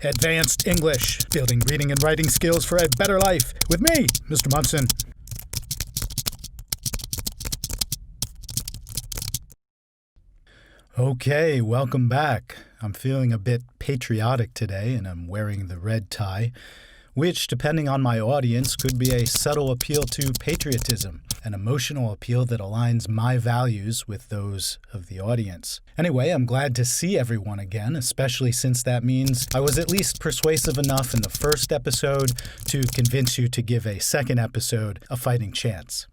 Advanced English, building reading and writing skills for a better life with me, Mr. Munson. Okay, welcome back. I'm feeling a bit patriotic today, and I'm wearing the red tie, which, depending on my audience, could be a subtle appeal to patriotism, an emotional appeal that aligns my values with those of the audience. Anyway, I'm glad to see everyone again, especially since that means I was at least persuasive enough in the first episode to convince you to give a second episode a fighting chance.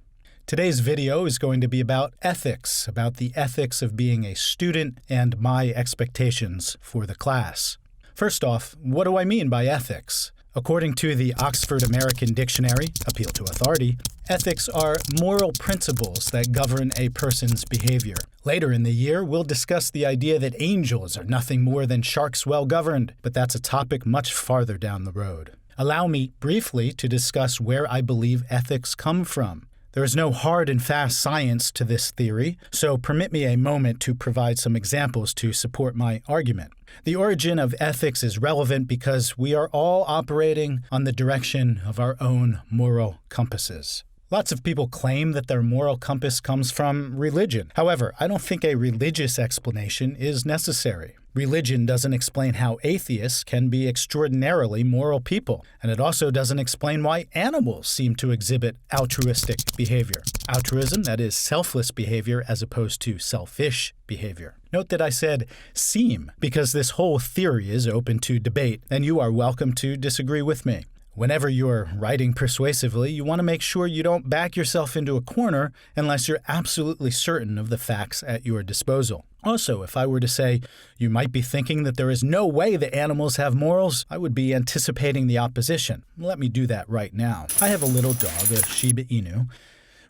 Today's video is going to be about ethics, about the ethics of being a student and my expectations for the class. First off, what do I mean by ethics? According to the Oxford American Dictionary, Appeal to Authority, ethics are moral principles that govern a person's behavior. Later in the year, we'll discuss the idea that angels are nothing more than sharks well governed, but that's a topic much farther down the road. Allow me briefly to discuss where I believe ethics come from. There is no hard and fast science to this theory, so permit me a moment to provide some examples to support my argument. The origin of ethics is relevant because we are all operating on the direction of our own moral compasses. Lots of people claim that their moral compass comes from religion. However, I don't think a religious explanation is necessary. Religion doesn't explain how atheists can be extraordinarily moral people, and it also doesn't explain why animals seem to exhibit altruistic behavior. Altruism, that is selfless behavior as opposed to selfish behavior. Note that I said seem, because this whole theory is open to debate, and you are welcome to disagree with me. Whenever you're writing persuasively, you want to make sure you don't back yourself into a corner unless you're absolutely certain of the facts at your disposal. Also, if I were to say, you might be thinking that there is no way that animals have morals, I would be anticipating the opposition. Let me do that right now. I have a little dog, a Shiba Inu.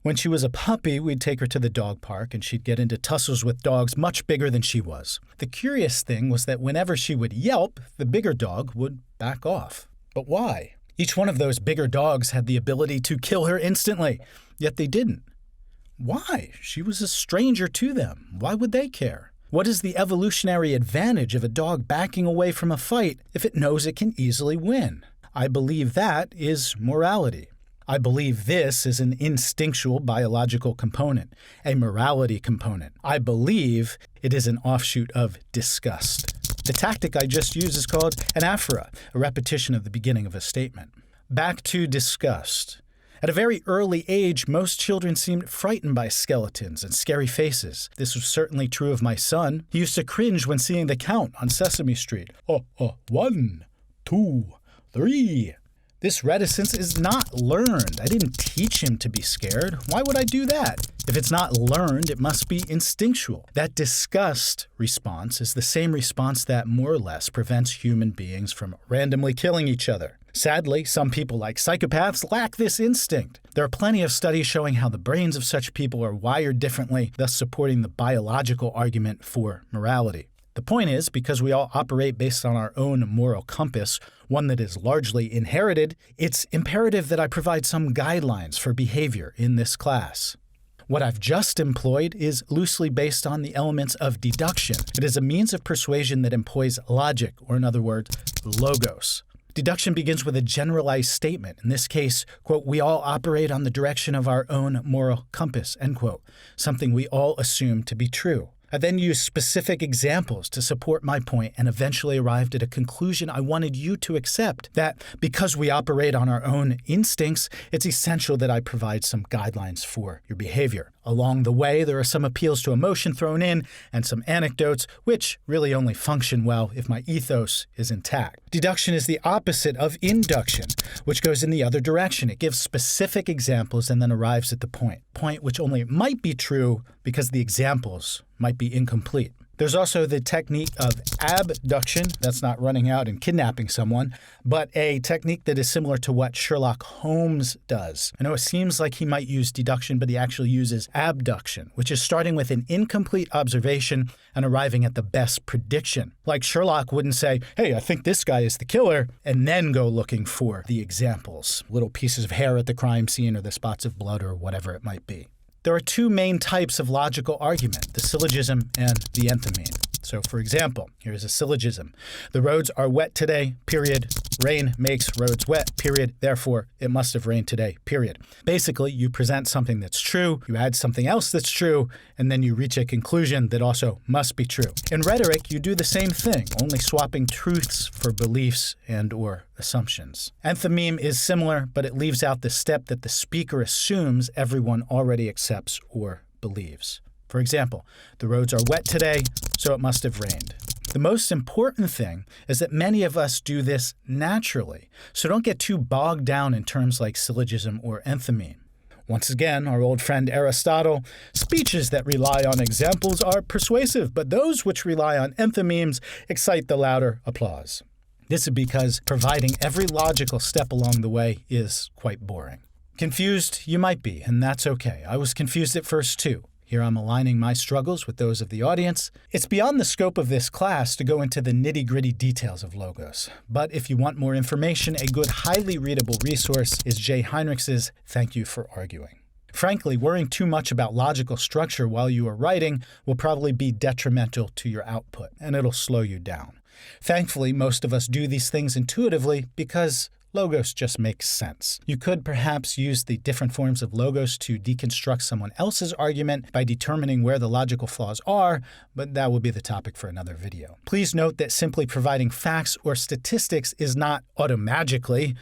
When she was a puppy, we'd take her to the dog park and she'd get into tussles with dogs much bigger than she was. The curious thing was that whenever she would yelp, the bigger dog would back off. But why? Each one of those bigger dogs had the ability to kill her instantly, yet they didn't. Why? She was a stranger to them. Why would they care? What is the evolutionary advantage of a dog backing away from a fight if it knows it can easily win? I believe that is morality. I believe this is an instinctual biological component, a morality component. I believe it is an offshoot of disgust. The tactic I just used is called an aphora, a repetition of the beginning of a statement. Back to disgust. At a very early age, most children seemed frightened by skeletons and scary faces. This was certainly true of my son. He used to cringe when seeing the count on Sesame Street. 1, 2, 3. This reticence is not learned. I didn't teach him to be scared. Why would I do that? If it's not learned, it must be instinctual. That disgust response is the same response that more or less prevents human beings from randomly killing each other. Sadly, some people, like psychopaths, lack this instinct. There are plenty of studies showing how the brains of such people are wired differently, thus supporting the biological argument for morality. The point is, because we all operate based on our own moral compass, one that is largely inherited, it's imperative that I provide some guidelines for behavior in this class. What I've just employed is loosely based on the elements of deduction. It is a means of persuasion that employs logic, or in other words, logos. Deduction begins with a generalized statement. In this case, quote, we all operate on the direction of our own moral compass, end quote, something we all assume to be true. I then used specific examples to support my point and eventually arrived at a conclusion I wanted you to accept, that because we operate on our own instincts, it's essential that I provide some guidelines for your behavior. Along the way, there are some appeals to emotion thrown in and some anecdotes, which really only function well if my ethos is intact. Deduction is the opposite of induction, which goes in the other direction. It gives specific examples and then arrives at the point which only might be true because the examples might be incomplete. There's also the technique of abduction, that's not running out and kidnapping someone, but a technique that is similar to what Sherlock Holmes does. I know it seems like he might use deduction, but he actually uses abduction, which is starting with an incomplete observation and arriving at the best prediction. Like Sherlock wouldn't say, hey, I think this guy is the killer, and then go looking for the examples, little pieces of hair at the crime scene or the spots of blood or whatever it might be. There are two main types of logical argument, the syllogism and the enthymeme. So, for example, here's a syllogism. The roads are wet today, period. Rain makes roads wet, period. Therefore, it must have rained today, period. Basically, you present something that's true, you add something else that's true, and then you reach a conclusion that also must be true. In rhetoric, you do the same thing, only swapping truths for beliefs and/or assumptions. Enthymeme is similar, but it leaves out the step that the speaker assumes everyone already accepts or believes. For example, the roads are wet today, so it must have rained. The most important thing is that many of us do this naturally, so don't get too bogged down in terms like syllogism or enthymeme. Once again, our old friend Aristotle, speeches that rely on examples are persuasive, but those which rely on enthymemes excite the louder applause. This is because providing every logical step along the way is quite boring. Confused you might be, and that's okay. I was confused at first too. Here I'm aligning my struggles with those of the audience. It's beyond the scope of this class to go into the nitty-gritty details of logos. But if you want more information, a good, highly readable resource is Jay Heinrich's Thank You for Arguing. Frankly, worrying too much about logical structure while you are writing will probably be detrimental to your output, and it'll slow you down. Thankfully, most of us do these things intuitively because logos just make sense. You could perhaps use the different forms of logos to deconstruct someone else's argument by determining where the logical flaws are, but that will be the topic for another video. Please note that simply providing facts or statistics is not automatically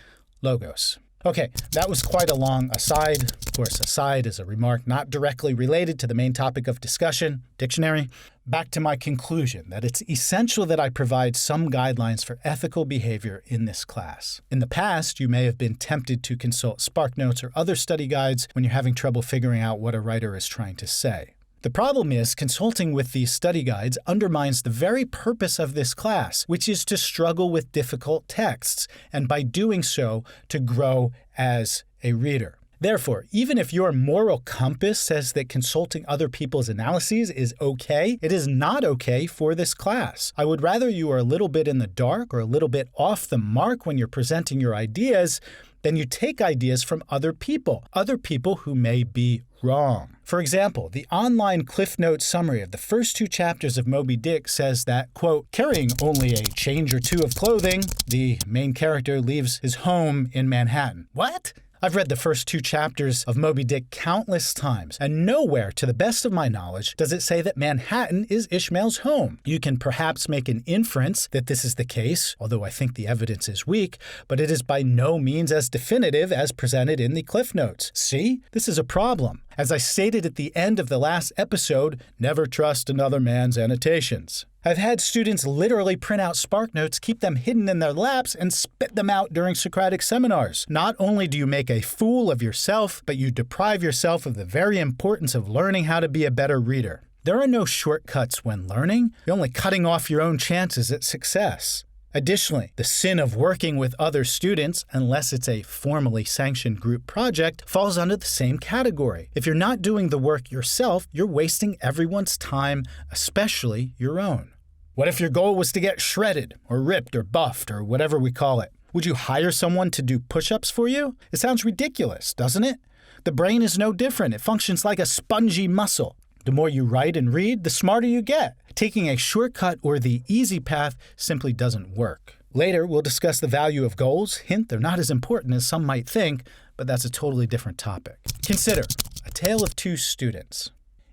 logos. Okay, that was quite a long aside. Of course, aside is a remark not directly related to the main topic of discussion, dictionary. Back to my conclusion that it's essential that I provide some guidelines for ethical behavior in this class. In the past, you may have been tempted to consult SparkNotes or other study guides when you're having trouble figuring out what a writer is trying to say. The problem is, consulting with these study guides undermines the very purpose of this class, which is to struggle with difficult texts, and by doing so, to grow as a reader. Therefore, even if your moral compass says that consulting other people's analyses is okay, it is not okay for this class. I would rather you are a little bit in the dark or a little bit off the mark when you're presenting your ideas than you take ideas from other people who may be wrong. For example, the online Cliff Notes summary of the first 2 chapters of Moby Dick says that, quote, carrying only a change or 2 of clothing, the main character leaves his home in Manhattan. What? I've read the first 2 chapters of Moby Dick countless times, and nowhere, to the best of my knowledge, does it say that Manhattan is Ishmael's home. You can perhaps make an inference that this is the case, although I think the evidence is weak, but it is by no means as definitive as presented in the Cliff Notes. See? This is a problem. As I stated at the end of the last episode, never trust another man's annotations. I've had students literally print out SparkNotes, keep them hidden in their laps, and spit them out during Socratic seminars. Not only do you make a fool of yourself, but you deprive yourself of the very importance of learning how to be a better reader. There are no shortcuts when learning. You're only cutting off your own chances at success. Additionally, the sin of working with other students, unless it's a formally sanctioned group project, falls under the same category. If you're not doing the work yourself, you're wasting everyone's time, especially your own. What if your goal was to get shredded, or ripped, or buffed, or whatever we call it? Would you hire someone to do push-ups for you? It sounds ridiculous, doesn't it? The brain is no different. It functions like a spongy muscle. The more you write and read, the smarter you get. Taking a shortcut or the easy path simply doesn't work. Later, we'll discuss the value of goals. Hint, they're not as important as some might think, but that's a totally different topic. Consider a tale of 2 students.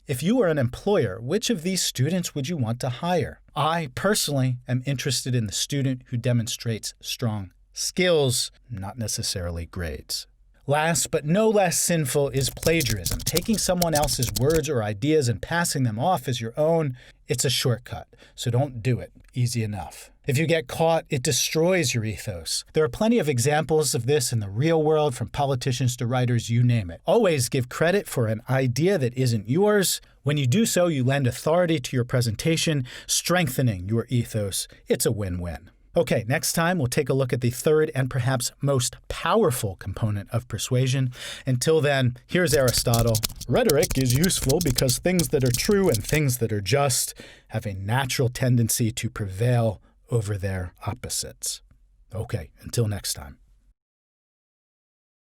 If you were an employer, which of these students would you want to hire? I, personally, am interested in the student who demonstrates strong skills, not necessarily grades. Last but no less sinful is plagiarism, taking someone else's words or ideas and passing them off as your own. It's a shortcut, so don't do it. Easy enough. If you get caught, it destroys your ethos. There are plenty of examples of this in the real world, from politicians to writers, you name it. Always give credit for an idea that isn't yours. When you do so, you lend authority to your presentation, strengthening your ethos. It's a win-win. Okay, next time we'll take a look at the third and perhaps most powerful component of persuasion. Until then, here's Aristotle. Rhetoric is useful because things that are true and things that are just have a natural tendency to prevail over their opposites. Okay, until next time.